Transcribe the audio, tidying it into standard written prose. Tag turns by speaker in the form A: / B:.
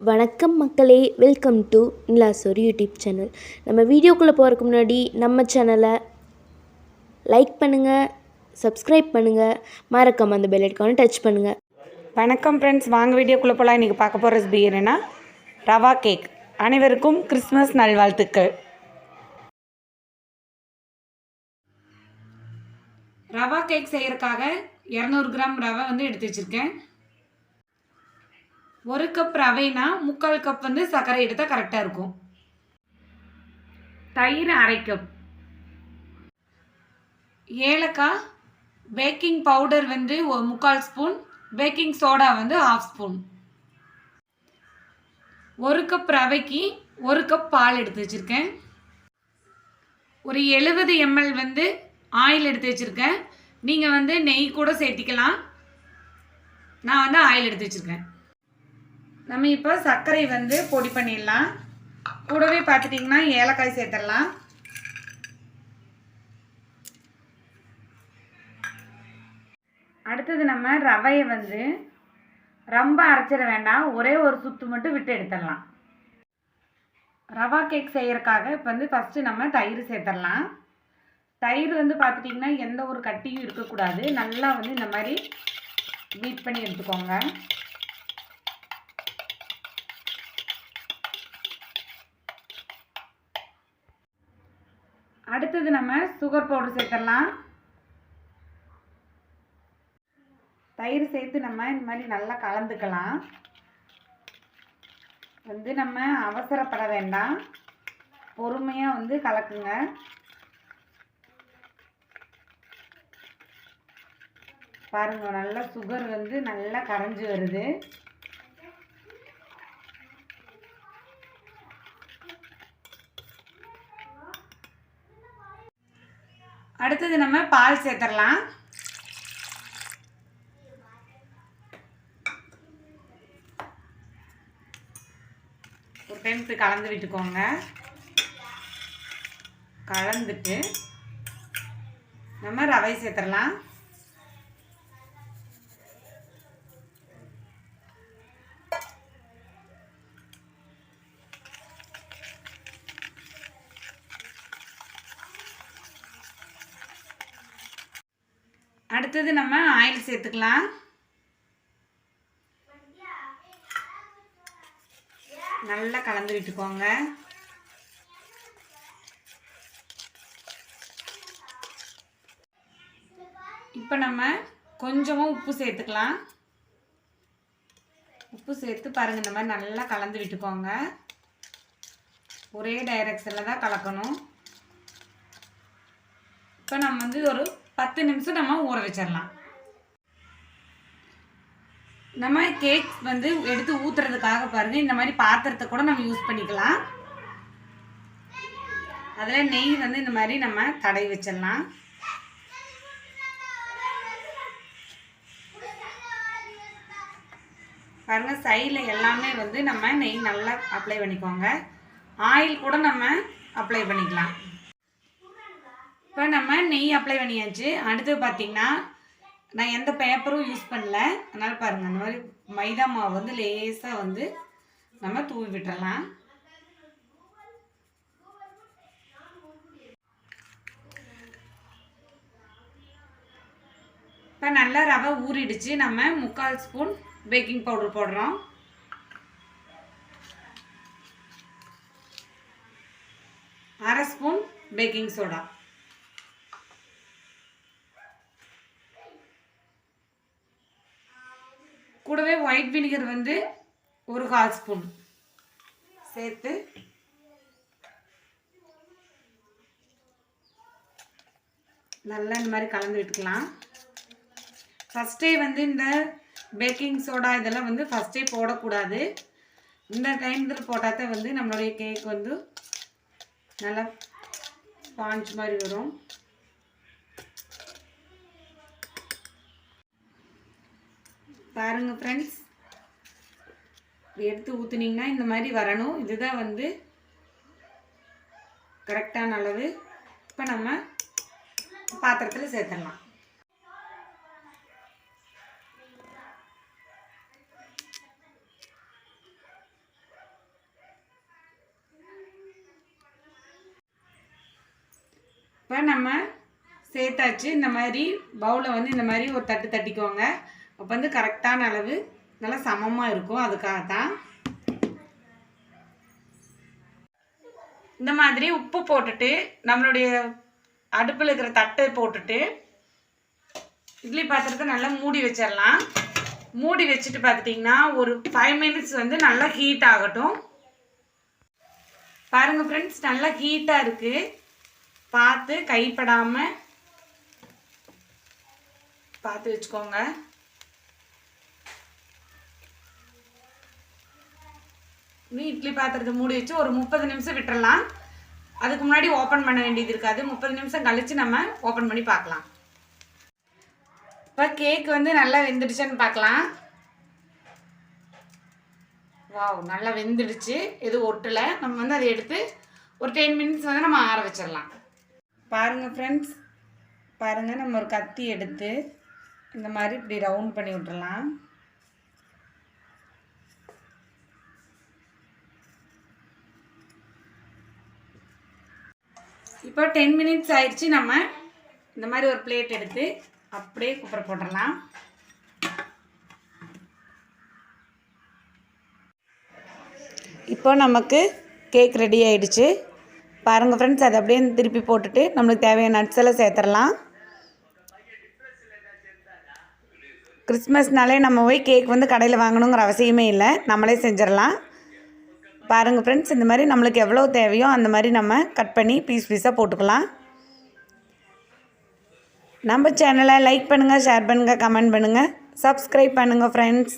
A: வணக்கம் மக்களே, welcome to நிலாசோரி YouTube channel. நம்ம வீடியோக்குள்ளே போகிறதுக்கு முன்னாடி நம்ம சேனலை லைக் பண்ணுங்கள், சப்ஸ்கிரைப் பண்ணுங்கள், மறக்காம அந்த பெல் ஐக்கானை டச் பண்ணுங்கள்.
B: வணக்கம் ஃப்ரெண்ட்ஸ், வாங்க வீடியோக்குள்ளே போகலாம். இன்றைக்கி பார்க்க போகிற ரெசிபி என்னென்னா ரவா கேக். அனைவருக்கும் கிறிஸ்மஸ் நல்வாழ்த்துக்கள். ரவா கேக் செய்கிறதுக்காக 200 கிராம் ரவை எடுத்து வச்சுருக்கேன். 1 கப் ரவைனா 3/4 கப் சர்க்கரை எடுத்தால் கரெக்டாக இருக்கும். தயிர் 1/2 கப், ஏலக்காய், baking powder 3/4 spoon, baking soda 1/2 spoon. 1 cup ரவைக்கு 1 கப் பால் எடுத்து வச்சுருக்கேன். ஒரு 70 ml ஆயில் எடுத்து வச்சுருக்கேன். நீங்கள் நெய் கூட சேர்த்திக்கலாம். நான் ஆயில் எடுத்து வச்சுருக்கேன். நம்ம இப்போ சர்க்கரை பொடி பண்ணிடலாம். கூடவே பார்த்துட்டிங்கன்னா ஏலக்காய் சேர்த்துடலாம். அடுத்தது நம்ம ரவையை ரொம்ப அரைச்சிட வேண்டாம், ஒரே ஒரு சுத்து மட்டும் விட்டு எடுத்துடலாம். ரவா கேக் செய்யறதுக்காக இப்போ ஃபஸ்ட்டு நம்ம தயிர் சேர்த்துடலாம். தயிர் பார்த்துட்டிங்கன்னா எந்த ஒரு கட்டியும் இருக்கக்கூடாது. நல்லா இந்த மாதிரி பீட் பண்ணி எடுத்துக்கோங்க. அடுத்தது நம்ம சுகர் பவுடர் சேர்த்துடலாம். தயிர் சேர்த்து நம்ம இந்த மாதிரி நல்லா கலந்துக்கலாம். நம்ம அவசரப்பட வேண்டாம், பொறுமையாக கலக்குங்க. பாருங்க, நல்லா சுகர் நல்லா கரைஞ்சி வருது. அடுத்தது நம்ம பால் சேர்த்துடலாம். ஒரு டைம் கலந்து விட்டுக்கோங்க. கலந்துட்டு நம்ம ரவை சேர்த்துடலாம். அடுத்தது நம்ம ஆயில் சேர்த்துக்கலாம். நல்லா கலந்து விட்டுக்கோங்க. இப்போ நம்ம கொஞ்சமாக உப்பு சேர்த்துக்கலாம். உப்பு சேர்த்து பாருங்கள், இந்த மாதிரி நல்லா கலந்து விட்டுக்கோங்க. ஒரே டைரக்ஷனில் தான் கலக்கணும். இப்போ நம்ம ஒரு 10 நிமிஷம் நம்ம ஊற வச்சிடலாம். நம்ம கேக் எடுத்து ஊற்றுறதுக்காக பாருங்கள், இந்த மாதிரி பாத்திரத்தை கூட நம்ம யூஸ் பண்ணிக்கலாம். அதில் நெய் இந்த மாதிரி நம்ம தடவி வச்சிடலாம். பாருங்கள், சைடில் எல்லாமே நம்ம நெய் நல்லா அப்ளை பண்ணிக்கோங்க. ஆயில் கூட நம்ம அப்ளை பண்ணிக்கலாம். இப்போ நம்ம நெய் அப்ளை பண்ணியாச்சு. அடுத்து பார்த்திங்கன்னா நான் எந்த பேப்பரும் யூஸ் பண்ணல. அதனால் பாருங்கள், அந்த மாதிரி மைதா மாவு லேசாக நம்ம தூவி விட்டுறலாம். இப்போ நல்லா ரவை ஊறிடுச்சு. நம்ம 3/4 ஸ்பூன் பேக்கிங் பவுடர் போடுறோம். அரை ஸ்பூன் பேக்கிங் சோடா, கூடவே ஒயிட் வினிகர் 1/4 ஸ்பூன் சேர்த்து நல்லா இந்த மாதிரி கலந்து விட்டுக்கலாம். ஃபஸ்ட்டே இந்த பேக்கிங் சோடா இதெல்லாம் ஃபஸ்ட்டே போடக்கூடாது. இந்த டைமில் போட்டால் தான் நம்மளுடைய கேக் நல்லா ஸ்பாஞ்ச் மாதிரி வரும். பாருங்கள் ஃப்ரெண்ட்ஸ், எடுத்து ஊற்றுனீங்கன்னா இந்த மாதிரி வரணும். இதுதான் கரெக்டான அளவு. இப்போ நம்ம பாத்திரத்தில் சேர்த்துடலாம். இப்போ நம்ம சேர்த்தாச்சு. இந்த மாதிரி பவுலை வந்து இந்த மாதிரி ஒரு தட்டு தட்டிக்கோங்க. அப்போ வந்து கரெக்டான அளவு நல்லா சமமாக இருக்கும். அதுக்காகத்தான் இந்த மாதிரி உப்பு போட்டுட்டு நம்மளுடைய அடுப்பில் இருக்கிற தட்டை போட்டுட்டு இட்லி பாத்திரத்தை நல்லா மூடி வச்சிடலாம். மூடி வச்சுட்டு பார்த்துட்டிங்கன்னா ஒரு 5 மினிட்ஸ் வந்து நல்லா ஹீட் ஆகட்டும். பாருங்கள் ஃப்ரெண்ட்ஸ், நல்லா ஹீட்டாக இருக்குது. பார்த்து கைப்படாமல் பார்த்து வச்சுக்கோங்க. இட்லி பாத்திரத்தை மூடி வச்சு ஒரு 30 நிமிஷம் விட்டுறலாம். அதுக்கு முன்னாடி ஓப்பன் பண்ண வேண்டியது இருக்காது. 30 நிமிஷம் கழித்து நம்ம ஓப்பன் பண்ணி பார்க்கலாம். இப்போ கேக் வந்து நல்லா வெந்துடுச்சுன்னு பார்க்கலாம். வாவ், நல்லா வெந்துடுச்சு. எதுவும் ஒட்டலை. நம்ம வந்து அதை எடுத்து ஒரு 10 மினிட்ஸ் வந்து நம்ம ஆற வச்சிடலாம். பாருங்கள் ஃப்ரெண்ட்ஸ், பாருங்கள், நம்ம ஒரு கத்தி எடுத்து இந்த மாதிரி இப்படி ரவுண்ட் பண்ணி விட்டுறலாம். இப்போ 10 மினிட்ஸ் ஆயிடுச்சு. நம்ம இந்த மாதிரி ஒரு பிளேட் எடுத்து அப்படியே குப்பரை போட்டுடலாம். இப்போ நமக்கு கேக் ரெடி ஆகிடுச்சு. பாருங்கள் ஃப்ரெண்ட்ஸ், அதை அப்படியே திருப்பி போட்டுட்டு நம்மளுக்கு தேவையான நட்ஸ் எல்லாம் சேர்த்துடலாம். கிறிஸ்மஸ்னாலே நம்ம போய் கேக் வந்து கடையில் வாங்கணுங்கிற அவசியமே இல்லை, நம்மளே செஞ்சிடலாம். பாருங்கள் ஃப்ரெண்ட்ஸ், இந்த மாதிரி நம்மளுக்கு எவ்வளோ தேவையோ அந்த மாதிரி நம்ம கட் பண்ணி பீஸாக போட்டுக்கலாம். நம்ம சேனலை லைக் பண்ணுங்கள், ஷேர் பண்ணுங்கள், கமெண்ட் பண்ணுங்கள், சப்ஸ்கிரைப் பண்ணுங்கள் ஃப்ரெண்ட்ஸ்.